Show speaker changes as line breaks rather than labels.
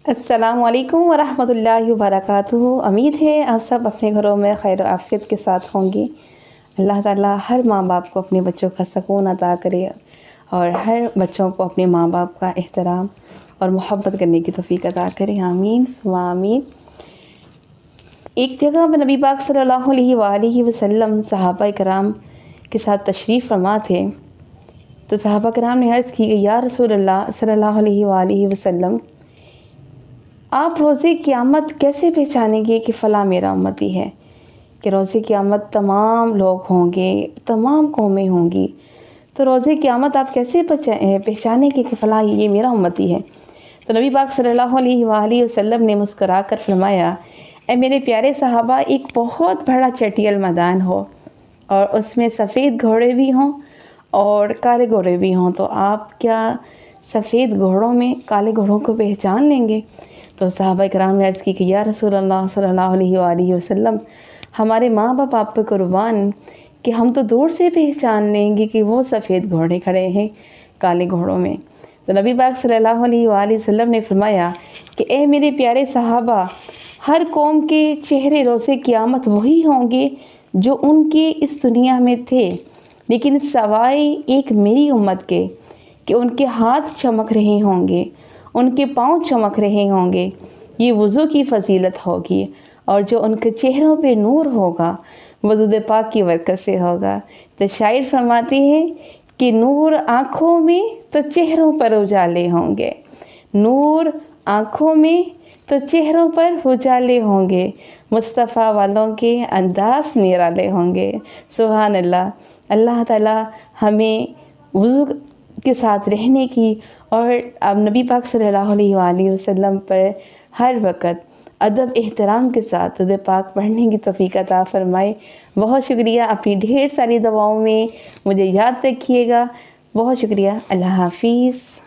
السلام علیکم ورحمۃ اللہ وبرکاتہ۔ امید ہے آپ سب اپنے گھروں میں خیر و عافیت کے ساتھ ہوں گے۔ اللہ تعالیٰ ہر ماں باپ کو اپنے بچوں کا سکون عطا کرے اور ہر بچوں کو اپنے ماں باپ کا احترام اور محبت کرنے کی توفیق عطا کرے، آمین ثم آمین۔ ایک جگہ میں نبی پاک صلی اللہ علیہ وآلہ وسلم صحابہ کرام کے ساتھ تشریف فرما تھے، تو صحابہ کرام نے عرض کی کہ یا رسول اللہ صلی اللہ علیہ وآلہ وسلم، آپ روز قیامت کیسے پہچانیں گے کہ فلاں میرا امتی ہے؟ کہ روز قیامت تمام لوگ ہوں گے، تمام قومیں ہوں گی، تو روز قیامت آپ کیسے پہچانیں گے کہ فلاں یہ میرا امتی ہے؟ تو نبی پاک صلی اللہ علیہ وآلہ وسلم نے مسکرا کر فرمایا، اے میرے پیارے صحابہ، ایک بہت بڑا چٹیل میدان ہو اور اس میں سفید گھوڑے بھی ہوں اور کالے گھوڑے بھی ہوں، تو آپ کیا سفید گھوڑوں میں کالے گھوڑوں کو پہچان لیں گے؟ تو صحابہ کرام نے عرض کی کہ یا رسول اللہ صلی اللہ علیہ وآلہ وسلم، ہمارے ماں باپ آپ پہ قربان کہ ہم تو دور سے پہچان لیں گے کہ وہ سفید گھوڑے کھڑے ہیں کالے گھوڑوں میں۔ تو نبی پاک صلی اللہ علیہ وآلہ وسلم نے فرمایا کہ اے میرے پیارے صحابہ، ہر قوم کے چہرے روز قیامت وہی ہوں گے جو ان کے اس دنیا میں تھے، لیکن سوائے ایک میری امت کے کہ ان کے ہاتھ چمک رہے ہوں گے، ان کے پاؤں چمک رہے ہوں گے، یہ وضو کی فضیلت ہوگی، اور جو ان کے چہروں پہ نور ہوگا وہ درود پاک کی برکت سے ہوگا۔ تو شاعر فرماتے ہیں کہ نور آنکھوں میں تو چہروں پر اجالے ہوں گے، نور آنکھوں میں تو چہروں پر اجالے ہوں گے، مصطفیٰ والوں کے انداز نرالے ہوں گے۔ سبحان اللہ۔ اللہ تعالیٰ ہمیں وضو کے ساتھ رہنے کی اور اب نبی پاک صلی اللہ علیہ وآلہ وسلم پر ہر وقت ادب احترام کے ساتھ درود پاک پڑھنے کی توفیق عطا فرمائے۔ بہت شکریہ، اپنی ڈھیر ساری دعاؤں میں مجھے یاد رکھیے گا۔ بہت شکریہ، اللہ حافظ۔